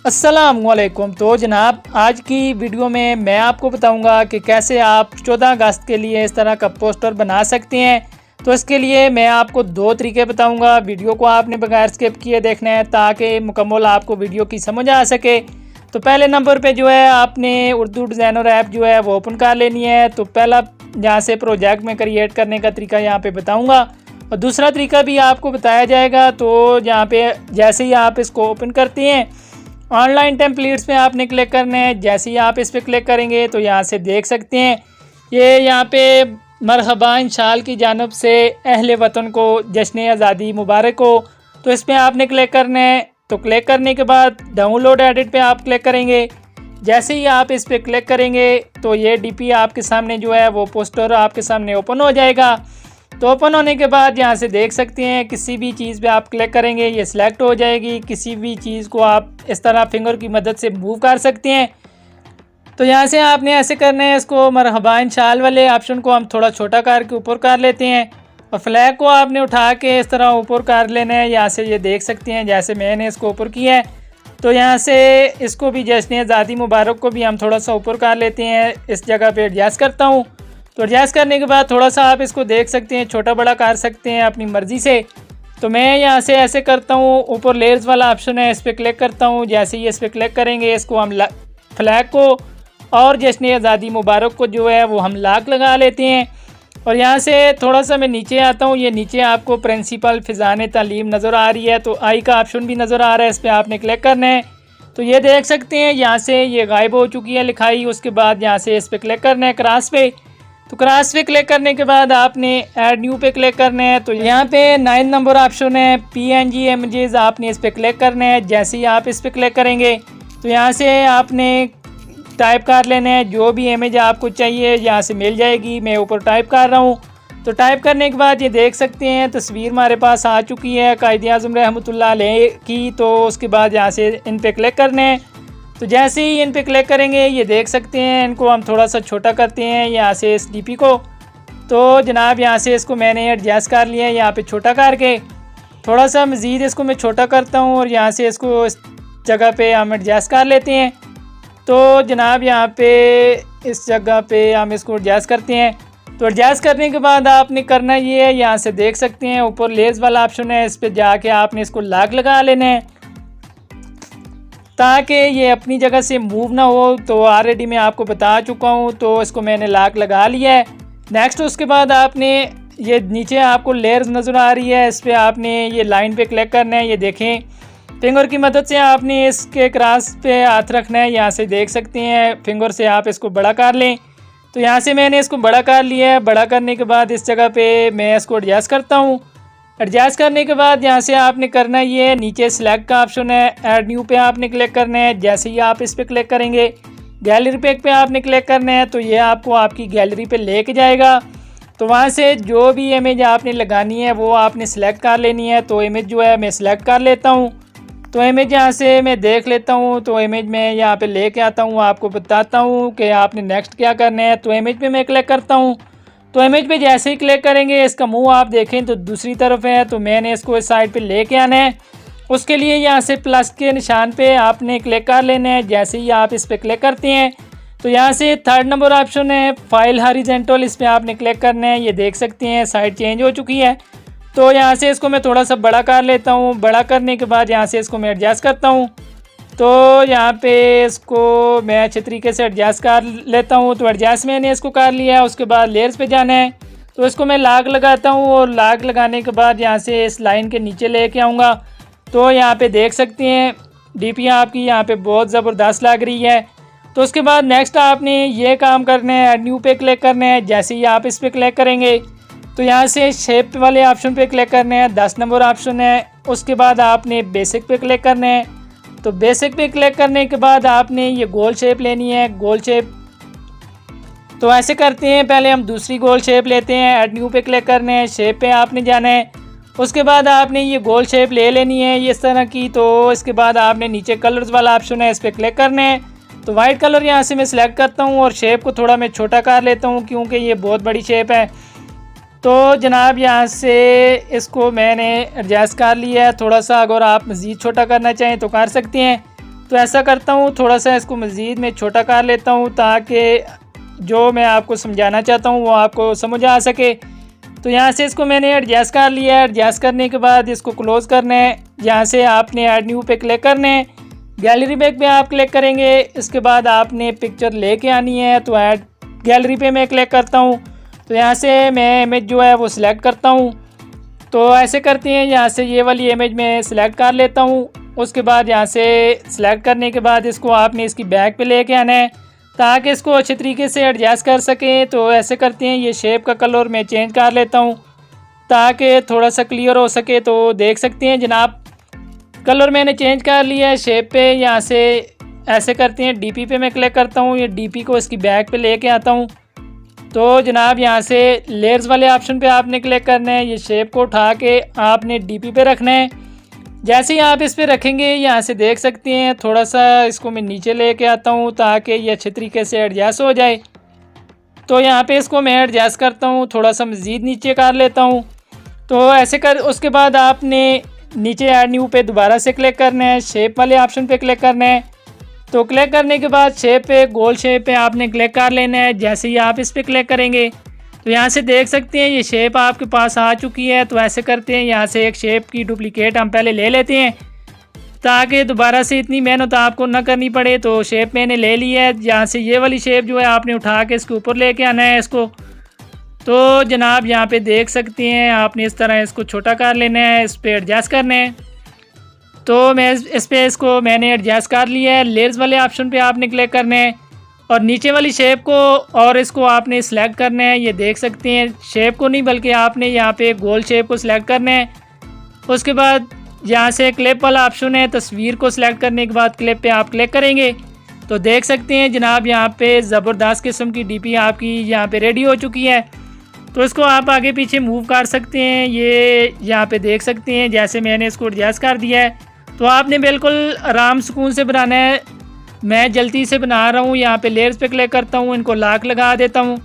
अस्सलामुअलैकुम। तो जनाब, आज की वीडियो में मैं आपको बताऊंगा कि कैसे आप 14 अगस्त के लिए इस तरह का पोस्टर बना सकते हैं। तो इसके लिए मैं आपको दो तरीके बताऊंगा। वीडियो को आपने बगैर स्किप किए देखना है ताकि मुकम्मल आपको वीडियो की समझ आ सके। तो पहले नंबर पे जो है आपने उर्दू डिज़ाइनर ऐप जो है वो ओपन कर लेनी है। तो पहला यहाँ से प्रोजेक्ट में क्रिएट करने का तरीका यहाँ पे बताऊँगा और दूसरा तरीका भी आपको बताया जाएगा। तो यहाँ पे जैसे ही आप इसको ओपन करते हैं, ऑनलाइन टेम्पलेट्स पे आपने क्लिक करना है। जैसे ही आप इस पर क्लिक करेंगे तो यहाँ से देख सकते हैं ये यहाँ पे मरहबा इंशाल की जानब से अहले वतन को जश्न आज़ादी मुबारक हो। तो इस पर आपने क्लिक करना है। तो क्लिक करने के बाद डाउनलोड एडिट पे आप क्लिक करेंगे। जैसे ही आप इस पर क्लिक करेंगे तो ये डीपी आपके सामने जो है वो पोस्टर आपके सामने ओपन हो जाएगा। तो ओपन होने के बाद यहाँ से देख सकते हैं किसी भी चीज़ पे आप क्लिक करेंगे ये सिलेक्ट हो जाएगी। किसी भी चीज़ को आप इस तरह फिंगर की मदद से मूव कर सकते हैं। तो यहाँ से आपने ऐसे करना है, इसको मरहबा इंशाल वाले ऑप्शन को हम थोड़ा छोटा करके ऊपर कर लेते हैं और फ्लैग को आपने उठा के इस तरह ऊपर कर लेना है। यहाँ से ये देख सकते हैं जैसे मैंने इसको ऊपर किया है। तो यहाँ से इसको भी जश्न आज़ादी मुबारक को भी हम थोड़ा सा ऊपर कर लेते हैं। इस जगह पे एडजस्ट करता हूँ। तो एडजस्ट करने के बाद थोड़ा सा आप इसको देख सकते हैं, छोटा बड़ा कर सकते हैं अपनी मर्ज़ी से। तो मैं यहाँ से ऐसे करता हूँ, ऊपर लेयर्स वाला ऑप्शन है इस पर क्लिक करता हूँ। जैसे ही इस पर क्लिक करेंगे इसको हम फ्लैग को और जश्न आज़ादी मुबारक को जो है वो हम लाक लगा लेते हैं। और यहाँ से थोड़ा सा मैं नीचे आता हूँ। ये नीचे आपको प्रिंसिपल फ़िज़ान तालीम नज़र आ रही है। तो आई का ऑप्शन भी नज़र आ रहा है, इस पर आपने क्लिक करना है। तो ये देख सकते हैं यहाँ से ये गायब हो चुकी है लिखाई। उसके बाद यहाँ से इस पर क्लिक करना है क्रॉस पे। तो क्रॉस पे क्लिक करने के बाद आपने ऐड न्यू पे क्लिक करना है। तो यहाँ पे 9 नंबर ऑप्शन है PNG इमेजेस, आपने इस पर क्लिक करना है। जैसे ही आप इस पर क्लिक करेंगे तो यहाँ से आपने टाइप कर लेना है जो भी इमेज आपको चाहिए, यहाँ से मिल जाएगी। मैं ऊपर टाइप कर रहा हूँ। तो टाइप करने के बाद ये देख सकते हैं तस्वीर हमारे पास आ चुकी है कायद-ए-आज़म रहमतुल्लाह अलैह की। तो उसके बाद यहाँ से इन पे क्लिक करना है। तो जैसे ही इन पे क्लिक करेंगे ये देख सकते हैं इनको हम थोड़ा सा छोटा करते हैं यहाँ से इस डीपी को। तो जनाब यहाँ से इसको मैंने एडजस्ट कर लिया है, यहाँ पे छोटा करके थोड़ा सा मज़ीद इसको मैं छोटा करता हूँ और यहाँ से इसको इस जगह पे हम एडजस्ट कर लेते हैं। तो जनाब यहाँ पे इस जगह पे हम इसको एडजस्ट करते हैं। तो एडजस्ट करने के बाद आपने करना ये है, यहाँ से देख सकते हैं ऊपर लेयर्स वाला ऑप्शन है, इस पर जाके आपने इसको लाक लगा लेना है ताकि ये अपनी जगह से मूव ना हो। तो ऑलरेडी मैं आपको बता चुका हूँ। तो इसको मैंने लाक लगा लिया है। नेक्स्ट उसके बाद आपने ये नीचे आपको लेयर्स नज़र आ रही है, इस पर आपने ये लाइन पे क्लिक करना है। ये देखें फिंगर की मदद से आपने इसके क्रॉस पे हाथ रखना है। यहाँ से देख सकते हैं फिंगर से आप इसको बड़ा कर लें। तो यहाँ से मैंने इसको बड़ा कर लिया है। बड़ा करने के बाद इस जगह पे मैं इसको एडजस्ट करता हूँ। एडजस्ट करने के बाद यहाँ से आपने करना ये नीचे सिलेक्ट का ऑप्शन है, ऐड न्यू पे आपने क्लिक करना है। जैसे ही आप इस पर क्लिक करेंगे गैलरी पैक पे आपने क्लिक करना है। तो ये आपको आपकी गैलरी पे लेके जाएगा। तो वहाँ से जो भी इमेज आपने लगानी है वो आपने सिलेक्ट कर लेनी है। तो इमेज जो है मैं सिलेक्ट कर लेता हूँ। तो इमेज यहाँ से मैं देख लेता हूँ। तो इमेज में यहाँ पे लेके आता हूँ, आपको बताता हूँ कि आपने नेक्स्ट क्या करना है। तो इमेज पे मैं क्लिक करता हूँ। तो इमेज पे जैसे ही क्लिक करेंगे इसका मुंह आप देखें तो दूसरी तरफ है। तो मैंने इसको इस साइड पे लेके आना है। उसके लिए यहाँ से प्लस के निशान पे आपने क्लिक कर लेना है। जैसे ही आप इस पर क्लिक करते हैं तो यहाँ से 3rd नंबर ऑप्शन है फाइल हॉरिजॉन्टल, इस पर आपने क्लिक करना है। ये देख सकते हैं साइड चेंज हो चुकी है। तो यहाँ से इसको मैं थोड़ा सा बड़ा कर लेता हूँ। बड़ा करने के बाद यहाँ से इसको मैं एडजस्ट करता हूँ। तो यहाँ पे इसको मैं अच्छे तरीके से एडजस्ट कर लेता हूँ। तो एडजस्ट मैंने इसको कर लिया है। उसके बाद लेयर्स पे जाना है। तो इसको मैं लाक लगाता हूँ और लाक लगाने के बाद यहाँ से इस लाइन के नीचे लेके आऊँगा। तो यहाँ पे देख सकते हैं डीपी आपकी यहाँ पे बहुत ज़बरदस्त लग रही है। तो उसके बाद नेक्स्ट आपने ये काम करना है, ऐड न्यू पे क्लिक करना है। जैसे ही आप इस पर क्लिक करेंगे तो यहाँ से शेप वाले ऑप्शन पे क्लिक करना है, 10 नंबर ऑप्शन है। उसके बाद आपने बेसिक पे क्लिक करना है। तो बेसिक पे क्लिक करने के बाद आपने ये गोल शेप लेनी है, गोल शेप। तो ऐसे करते हैं, पहले हम दूसरी गोल शेप लेते हैं। ऐड न्यू पे क्लिक करना है, शेप पे आपने जाना है। उसके बाद आपने ये गोल शेप ले लेनी है इस तरह की। तो इसके बाद आपने नीचे कलर्स वाला ऑप्शन है, इस पर क्लिक करना है। तो वाइट कलर यहाँ से मैं सिलेक्ट करता हूँ और शेप को थोड़ा मैं छोटा कर लेता हूँ क्योंकि ये बहुत बड़ी शेप है। तो जनाब यहाँ से इसको मैंने एडजस्ट कर लिया है थोड़ा सा। अगर आप मज़ीद छोटा करना चाहें तो कर सकते हैं। तो ऐसा करता हूँ, थोड़ा सा इसको मज़ीद मैं छोटा कर लेता हूँ ताकि जो मैं आपको समझाना चाहता हूँ वो आपको समझ आ सके। तो यहाँ से इसको मैंने एडजस्ट कर लिया है। एडजस्ट करने के बाद इसको क्लोज़ करना है। यहाँ से आपने ऐड न्यू पे क्लिक करना है, गैलरी बैग पे आप क्लिक करेंगे। इसके बाद आपने पिक्चर लेके आनी है, तो ऐड गैलरी पे मैं क्लिक करता हूँ। तो यहाँ से मैं इमेज जो है वो सिलेक्ट करता हूँ। तो ऐसे करते हैं, यहाँ से ये वाली इमेज मैं सिलेक्ट कर लेता हूँ। उसके बाद यहाँ से सिलेक्ट करने के बाद इसको आपने इसकी बैक पे लेके आना है ताकि इसको अच्छे तरीके से एडजस्ट कर सकें। तो ऐसे करते हैं, ये शेप का कलर मैं चेंज कर लेता हूँ ताकि थोड़ा सा क्लियर हो सके। तो देख सकते हैं जनाब, कलर मैंने चेंज कर लिया है शेप पे। यहाँ से ऐसे करते हैं, डीपी पे मैं क्लिक करता हूँ, ये डीपी को इसकी बैक पे लेके आता हूँ। तो जनाब यहाँ से लेयर्स वाले ऑप्शन पे आपने क्लिक करना है, ये शेप को उठा के आपने डीपी पे रखना है। जैसे ही आप इस पे रखेंगे, यहाँ से देख सकते हैं थोड़ा सा इसको मैं नीचे लेके आता हूँ ताकि ये अच्छे तरीके से एडजस्ट हो जाए। तो यहाँ पे इसको मैं एडजस्ट करता हूँ, थोड़ा सा मज़ीद नीचे कर लेता हूँ। तो ऐसे कर उसके बाद आपने नीचे ऐड न्यू पे दोबारा से क्लिक करना है, शेप वाले ऑप्शन पे क्लिक करना है। तो क्लिक करने के बाद शेप पे, गोल शेप पे आपने क्लिक कर लेना है। जैसे ही आप इस पर क्लिक करेंगे तो यहाँ से देख सकते हैं ये शेप आपके पास आ चुकी है। तो ऐसे करते हैं, यहाँ से एक शेप की डुप्लीकेट हम पहले ले लेते हैं ताकि दोबारा से इतनी मेहनत आपको ना करनी पड़े। तो शेप मैंने ले ली है। यहाँ से ये वाली शेप जो है आपने उठा के इसके ऊपर लेके आना है इसको। तो जनाब यहाँ पे देख सकते हैं आपने इस तरह इसको छोटा कर लेना है, इस पर एडजस्ट करना है। तो मैं इस पर इसको मैंने एडजस्ट कर लिया है। लेयर्स वाले ऑप्शन पे आपने क्लिक करना है और नीचे वाली शेप को और इसको आपने सिलेक्ट करना है। ये देख सकते हैं, शेप को नहीं बल्कि आपने यहाँ पे गोल शेप को सिलेक्ट करना है। उसके बाद यहाँ से क्लिप वाला ऑप्शन है, तस्वीर को सिलेक्ट करने के बाद क्लिप पे आप क्लिक करेंगे तो देख सकते हैं जनाब यहाँ पे ज़बरदस्त किस्म की डीपी आपकी यहाँ पे रेडी हो चुकी है। तो इसको आप आगे पीछे मूव कर सकते हैं। ये यहाँ पे देख सकते हैं जैसे मैंने इसको एडजस्ट कर दिया है। तो आपने बिल्कुल आराम सुकून से बनाना है। मैं जल्दी से बना रहा हूँ, यहाँ पे लेयर्स पे क्लिक करता हूँ, इनको लॉक लगा देता हूँ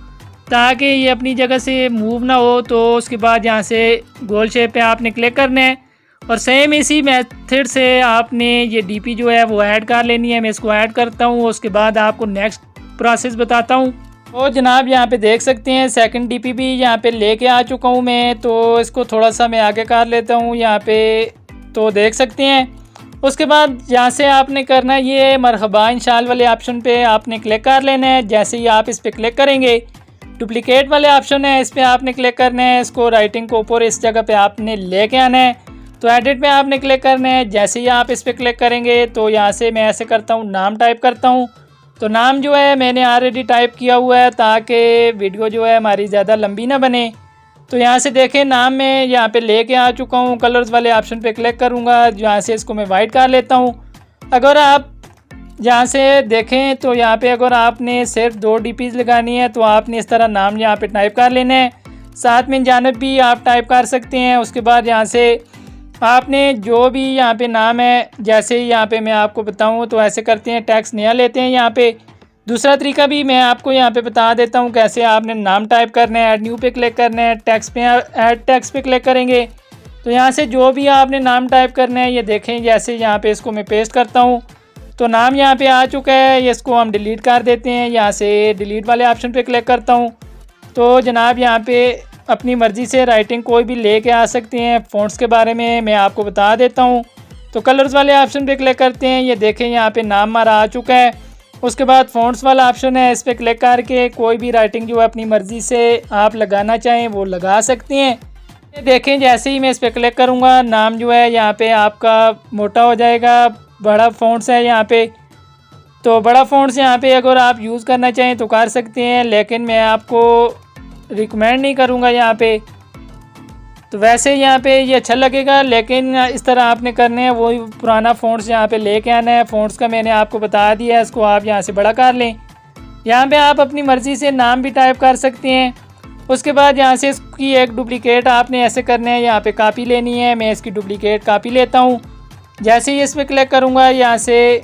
ताकि ये अपनी जगह से मूव ना हो। तो उसके बाद यहाँ से गोल शेप पे आपने क्लिक करना है और सेम इसी मेथड से आपने ये डीपी जो है वो ऐड कर लेनी है। मैं इसको ऐड करता हूँ, उसके बाद आपको नेक्स्ट प्रोसेस बताता हूँ। तो जनाब यहाँ पे देख सकते हैं सेकंड डीपी भी यहाँ पे लेके आ चुका हूँ मैं। तो इसको थोड़ा सा मैं आगे कर लेता हूँ यहाँ पे, तो देख सकते हैं। उसके बाद यहाँ से आपने करना है, ये मरहबा इंशाल्लाह वाले ऑप्शन पे आपने क्लिक कर लेना है। जैसे ही आप इस पर क्लिक करेंगे, डुप्लीकेट वाले ऑप्शन है, इस पर आपने क्लिक करना है। इसको राइटिंग को ऊपर इस जगह पे आपने लेके आना है। तो एडिट पे आपने क्लिक करना है। जैसे ही आप इस पर क्लिक करेंगे तो यहाँ से मैं ऐसे करता हूँ, नाम टाइप करता हूँ। तो नाम जो है मैंने ऑलरेडी टाइप किया हुआ है ताकि वीडियो जो है हमारी ज़्यादा लंबी ना बने। तो यहाँ से देखें, नाम मैं यहाँ पे लेके आ चुका हूँ। कलर्स वाले ऑप्शन पे क्लिक करूँगा, यहाँ से इसको मैं वाइट कर लेता हूँ। अगर आप यहाँ से देखें तो यहाँ पे अगर आपने सिर्फ 2 डीपीज़ लगानी है तो आपने इस तरह नाम यहाँ पे टाइप कर लेना है, साथ में जानब भी आप टाइप कर सकते हैं। उसके बाद यहाँ से आपने जो भी यहाँ पे नाम है, जैसे ही यहाँ पे मैं आपको बताऊँ तो ऐसे करते हैं, टैक्स नया लेते हैं। यहाँ पे दूसरा तरीका भी मैं आपको यहाँ पे बता देता हूँ कैसे आपने नाम टाइप करना है। ऐड न्यू पे क्लिक करना है, टैक्स पे ऐड टैक्स पे क्लिक करेंगे तो यहाँ से जो भी आपने नाम टाइप करना है, ये देखें जैसे यहाँ पे इसको मैं पेस्ट करता हूँ तो नाम यहाँ पे आ चुका है। इसको हम डिलीट कर देते हैं। यहाँ से डिलीट वाले ऑप्शन पे क्लिक करता हूँ। तो जनाब यहाँ पे अपनी मर्ज़ी से राइटिंग कोई भी लेके आ सकते हैं। फ़ॉन्ट्स के बारे में मैं आपको बता देता हूँ। तो कलर्स वाले ऑप्शन पे क्लिक करते हैं, ये देखें यहाँ पे नाम हमारा आ चुका है। उसके बाद फ़ॉन्ट्स वाला ऑप्शन है, इस पर क्लिक करके कोई भी राइटिंग जो है अपनी मर्ज़ी से आप लगाना चाहें वो लगा सकते हैं। ये देखें जैसे ही मैं इस पर क्लिक करूँगा, नाम जो है यहाँ पे आपका मोटा हो जाएगा। बड़ा फ़ॉन्ट्स है यहाँ पे, तो बड़ा फ़ॉन्ट्स यहाँ पे अगर आप यूज़ करना चाहें तो कर सकते हैं, लेकिन मैं आपको रिकमेंड नहीं करूँगा यहाँ पे। तो वैसे यहाँ पे ये अच्छा लगेगा, लेकिन इस तरह आपने करने हैं, वही पुराना फ़ॉन्ट्स यहाँ पे लेके आना है। फ़ॉन्ट्स का मैंने आपको बता दिया है, इसको आप यहाँ से बड़ा कर लें। यहाँ पे आप अपनी मर्ज़ी से नाम भी टाइप कर सकते हैं। उसके बाद यहाँ से इसकी एक डुप्लीकेट आपने ऐसे करना है, यहाँ पे कॉपी लेनी है। मैं इसकी डुप्लीकेट कॉपी लेता हूँ। जैसे ही इस पर क्लिक करूँगा यहाँ से,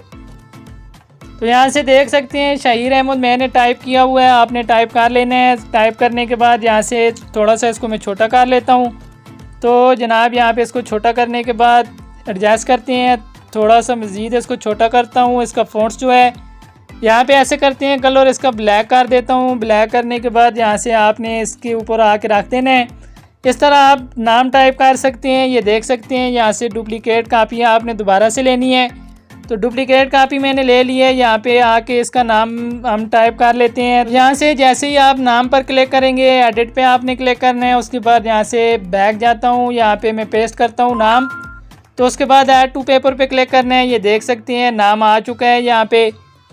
तो यहाँ से देख सकते हैं शहीर अहमद मैंने टाइप किया हुआ है, आपने टाइप कर लेना है। टाइप करने के बाद यहाँ से थोड़ा सा इसको मैं छोटा कर लेता हूँ। तो जनाब यहाँ पे इसको छोटा करने के बाद एडजस्ट करते हैं थोड़ा सा मज़ीद इसको छोटा करता हूँ। इसका फ़ॉन्ट्स जो है यहाँ पे ऐसे करते हैं कलर इसका ब्लैक कर देता हूँ। ब्लैक करने के बाद यहाँ से आपने इसके ऊपर आके रख देना है। इस तरह आप नाम टाइप कर सकते हैं। ये देख सकते हैं यहाँ से डुप्लीकेट कापी आपने दोबारा से लेनी है। तो डुप्लीकेट कापी मैंने ले ली है। यहाँ पे आके इसका नाम हम टाइप कर लेते हैं। यहाँ से जैसे ही आप नाम पर क्लिक करेंगे एडिट पे आपने क्लिक करना है। उसके बाद यहाँ से बैक जाता हूँ, यहाँ पे मैं पेस्ट करता हूँ नाम। तो उसके बाद ऐड टू पेपर पे क्लिक करना है। ये देख सकते हैं नाम आ चुका है यहाँ पे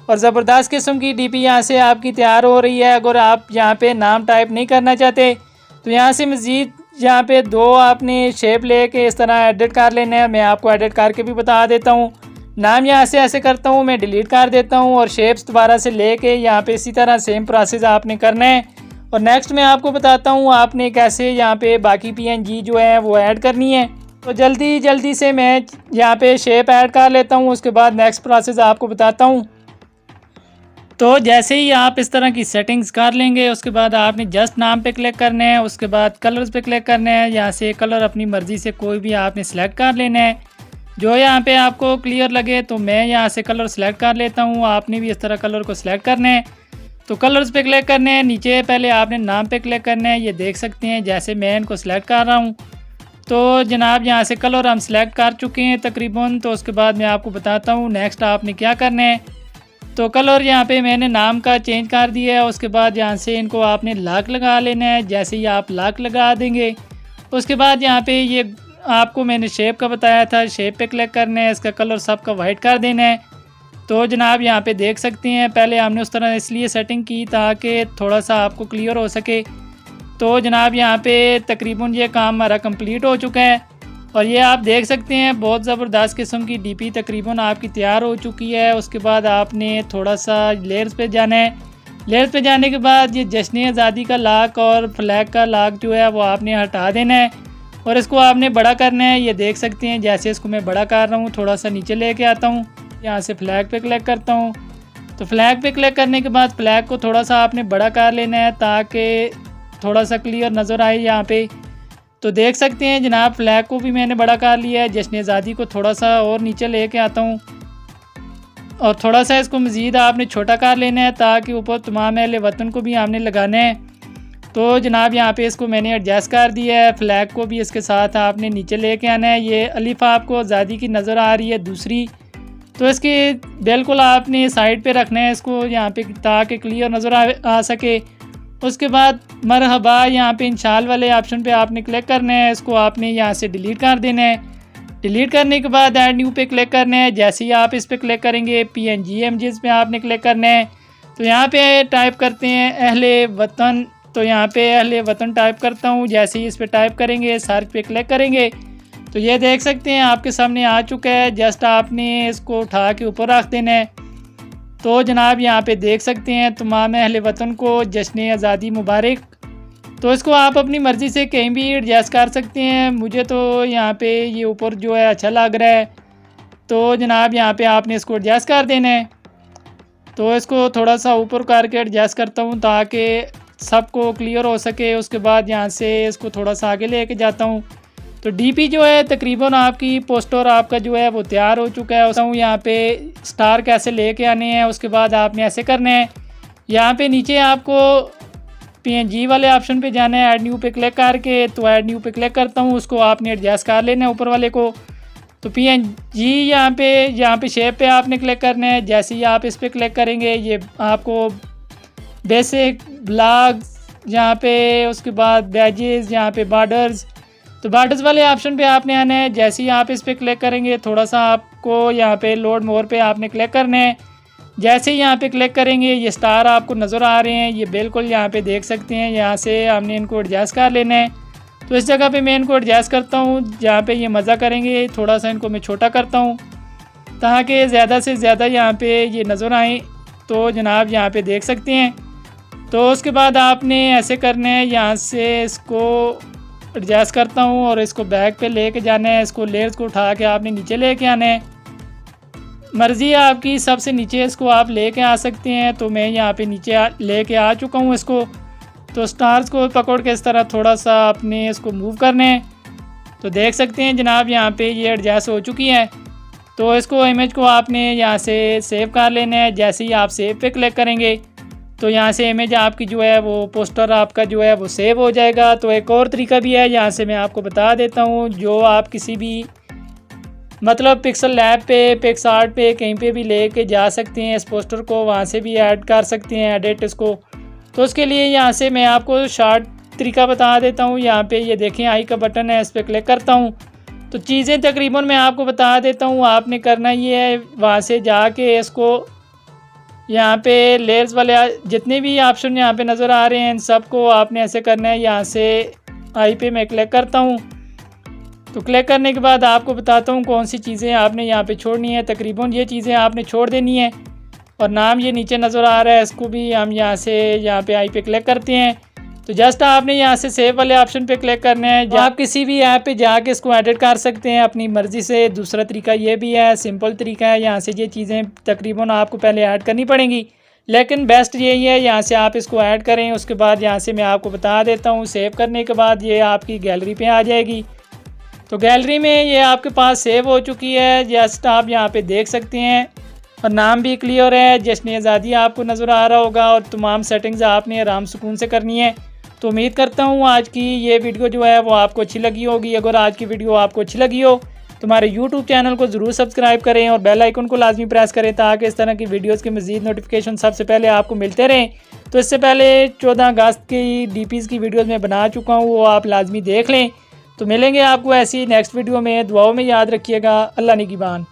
और ज़बरदस्त किस्म की डीपी यहाँ से आपकी तैयार हो रही है। अगर आप यहाँ पे नाम टाइप नहीं करना चाहते तो यहाँ से मज़ीद यहाँ पे दो आपने शेप लेके इस तरह एडिट कर लेना है। मैं आपको एडिट करके भी बता देता हूँ। नाम यहाँ से ऐसे करता हूँ, मैं डिलीट कर देता हूँ और शेप्स दोबारा से लेके यहाँ पे इसी तरह सेम प्रोसेस आपने करना है। और नेक्स्ट मैं आपको बताता हूँ आपने कैसे यहाँ पे बाकी PNG जो है वो ऐड करनी है। तो जल्दी से मैं यहाँ पे शेप ऐड कर लेता हूँ, उसके बाद नेक्स्ट प्रोसेस आपको बताता हूँ। तो जैसे ही आप इस तरह की सेटिंग्स कर लेंगे उसके बाद आपने जस्ट नाम पे क्लिक करना है। उसके बाद कलर्स पे क्लिक करना है। यहाँ से कलर अपनी मर्ज़ी से कोई भी आपने सेलेक्ट कर लेना है जो यहाँ पे आपको क्लियर लगे। तो मैं यहाँ से कलर सेलेक्ट कर लेता हूँ। आपने भी इस तरह कलर को सिलेक्ट करना है। तो कलर्स पे क्लिक करने हैं, नीचे पहले आपने नाम पे क्लिक करना है। ये देख सकते हैं जैसे मैं इनको सिलेक्ट कर रहा हूँ। तो जनाब यहाँ से कलर हम सिलेक्ट कर चुके हैं तकरीबन। तो उसके बाद मैं आपको बताता हूँ नेक्स्ट आपने क्या करना है। तो कलर यहाँ पे मैंने नाम का चेंज कर दिया है। उसके बाद यहाँ से इनको आपने लॉक लगा लेना है। जैसे ही आप लॉक लगा देंगे उसके बाद यहाँ पे ये आपको मैंने शेप का बताया था, शेप पे क्लिक करना है। इसका कलर सबका वाइट कर देना है। तो जनाब यहाँ पे देख सकते हैं पहले हमने उस तरह इसलिए सेटिंग की ताकि थोड़ा सा आपको क्लियर हो सके। तो जनाब यहाँ पे तकरीबन ये काम हमारा कंप्लीट हो चुका है और ये आप देख सकते हैं बहुत ज़बरदस्त किस्म की डीपी तकरीबन आपकी तैयार हो चुकी है। उसके बाद आपने थोड़ा सा लेयर्स पे जाना है। लेयर्स पे जाने के बाद ये जश्न आज़ादी का लाक और फ्लैग का लाक जो है वो आपने हटा देना है और इसको आपने बड़ा करना है। ये देख सकते हैं जैसे इसको मैं बड़ा कर रहा हूँ, थोड़ा सा नीचे लेके आता हूँ। यहाँ से फ्लैग पे क्लिक करता हूँ। तो फ्लैग पे क्लिक करने के बाद फ्लैग को थोड़ा सा आपने बड़ा कर लेना है ताकि थोड़ा सा क्लियर नज़र आए यहाँ पे। तो देख सकते हैं जनाब फ्लैग को भी मैंने बड़ा कर लिया है। जश्न आज़ादी को थोड़ा सा और नीचे लेके आता हूँ और थोड़ा सा इसको मज़ीद आपने छोटा कर लेना है ताकि ऊपर तमाम अहले वतन को भी हमने लगाना है। तो जनाब यहाँ पे इसको मैंने एडजस्ट कर दिया है। फ्लैग को भी इसके साथ आपने नीचे लेके आना है। ये अलिफ आपको आज़ादी की नज़र आ रही है दूसरी, तो इसके बिल्कुल आपने साइड पे रखना है इसको यहाँ पे ताकि क्लियर नज़र आ सके। उसके बाद मरहबा यहाँ पे इंशाल वाले ऑप्शन पे आपने क्लिक करना है। इसको आपने यहाँ से डिलीट कर देना है। डिलीट करने के बाद ऐड न्यू पे क्लिक करना है। जैसे ही आप इस पे क्लिक करेंगे PNG इमेजेस पे आपने क्लिक करना है। तो यहाँ पे टाइप करते हैं अहले वतन। तो यहाँ पे अहले वतन टाइप करता हूँ। जैसे ही इस पे टाइप करेंगे सर्च पे क्लिक करेंगे तो ये देख सकते हैं आपके सामने आ चुका है। जस्ट आपने इसको उठा के ऊपर रख देना है। तो जनाब यहाँ पे देख सकते हैं तमाम अहले वतन को जश्न आज़ादी मुबारक। तो इसको आप अपनी मर्ज़ी से कहीं भी एडजस्ट कर सकते हैं। मुझे तो यहाँ पे ये ऊपर जो है अच्छा लग रहा है। तो जनाब यहाँ पे आपने इसको एडजस्ट कर देना है। तो इसको थोड़ा सा ऊपर करके एडजस्ट करता हूँ ताकि सबको क्लियर हो सके। उसके बाद यहाँ से इसको थोड़ा सा आगे लेके जाता हूँ। तो डीपी जो है तकरीबन आपकी पोस्टर आपका जो है वो तैयार हो चुका है। उसको यहाँ पे स्टार कैसे लेके आने हैं उसके बाद आपने ऐसे करने हैं। यहाँ पे नीचे आपको PNG वाले ऑप्शन पे जाना है। ऐड न्यू पे क्लिक करके तो ऐड न्यू पे क्लिक करता हूँ। उसको आपने एडजस्ट कर लेना है ऊपर वाले को। तो PNG यहाँ पे शेप पे आपने क्लिक करना है। जैसे ही आप इस पर क्लिक करेंगे ये आपको बेसिक ब्लॉग यहाँ पे, उसके बाद बैजेस, यहाँ पे बॉर्डर्स, तो बॉर्डर्स वाले ऑप्शन पे आपने आना है। जैसे ही आप इस पर क्लिक करेंगे थोड़ा सा आपको यहाँ पे लोड मोर पे आपने क्लिक करना है। जैसे ही यहाँ पे क्लिक करेंगे ये स्टार आपको नज़र आ रहे हैं। ये बिल्कुल यहाँ पे देख सकते हैं। यहाँ से हमने इनको एडजस्ट कर लेना है। तो इस जगह पे मैं इनको एडजस्ट करता हूँ जहाँ पे ये मज़ा करेंगे। थोड़ा सा इनको मैं छोटा करता हूँ ताकि ज़्यादा से ज़्यादा यहाँ पे ये नज़र आए। तो जनाब यहाँ पे देख सकते हैं। तो उसके बाद आपने ऐसे करना है, यहाँ से इसको एडजस्ट करता हूँ और इसको बैक पे लेके जाना है। इसको लेयर्स को उठा के आपने नीचे लेके आना है। मर्ज़ी है आपकी, सबसे नीचे इसको आप लेके आ सकते हैं। तो मैं यहाँ पे नीचे लेके आ चुका हूँ इसको। तो स्टार्स को पकड़ के इस तरह थोड़ा सा आपने इसको मूव करना है। तो देख सकते हैं जनाब यहाँ पे ये एडजस्ट हो चुकी है। तो इसको इमेज को आपने यहाँ से सेव कर लेना है। जैसे ही आप सेव पे क्लिक करेंगे तो यहाँ से इमेज आपकी जो है वो पोस्टर आपका जो है वो सेव हो जाएगा। तो एक और तरीका भी है, यहाँ से मैं आपको बता देता हूँ, जो आप किसी भी मतलब पिक्सल लैब पे, पिक्सआर्ट पे, कहीं पे भी लेके जा सकते हैं इस पोस्टर को, वहाँ से भी ऐड कर सकते हैं एडिट इसको। तो उसके लिए यहाँ से मैं आपको शॉर्ट तरीका बता देता हूँ। यहाँ पे ये देखें आई का बटन है, इस पर क्लिक करता हूँ तो चीज़ें तकरीबन मैं आपको बता देता हूँ। आपने करना ये है, वहाँ से जाके इसको यहाँ पे लेयर्स वाले जितने भी ऑप्शन यहाँ पे नज़र आ रहे हैं इन सबको आपने ऐसे करना है। यहाँ से आई पे मैं क्लिक करता हूँ तो क्लिक करने के बाद आपको बताता हूँ कौन सी चीज़ें आपने यहाँ पे छोड़नी है। तकरीबन ये चीज़ें आपने छोड़ देनी है। और नाम ये नीचे नज़र आ रहा है, इसको भी हम यहाँ से यहाँ पे आई पे क्लिक करते हैं तो जस्ट आपने यहाँ से सेव वाले ऑप्शन पे क्लिक करना है। आप किसी भी ऐप पे जाके इसको एडिट कर सकते हैं अपनी मर्ज़ी से। दूसरा तरीका ये भी है, सिंपल तरीका है, यहाँ से ये चीज़ें तकरीबन आपको पहले ऐड करनी पड़ेंगी, लेकिन बेस्ट यही है यहाँ से आप इसको ऐड करें। उसके बाद यहाँ से मैं आपको बता देता हूँ, सेव करने के बाद ये आपकी गैलरी पे आ जाएगी। तो गैलरी में ये आपके पास सेव हो चुकी है, जस्ट आप यहाँ पे देख सकते हैं और नाम भी क्लियर है, जश्न आज़ादी आपको नज़र आ रहा होगा और तमाम सेटिंग्स आपने आराम सुकून से करनी है। तो उम्मीद करता हूँ आज की ये वीडियो जो है वो आपको अच्छी लगी होगी। अगर आज की वीडियो आपको अच्छी लगी हो तो हमारे YouTube चैनल को ज़रूर सब्सक्राइब करें और बेल आइकन को लाजमी प्रेस करें ताकि इस तरह की वीडियोस के मज़ीद नोटिफिकेशन सबसे पहले आपको मिलते रहें। तो इससे पहले 14 अगस्त की DPs की वीडियोस मैं बना चुका हूँ, वो आप लाजमी देख लें। तो मिलेंगे आपको ऐसी नेक्स्ट वीडियो में। दुआओं में याद रखिएगा। अल्लाह निगहबान।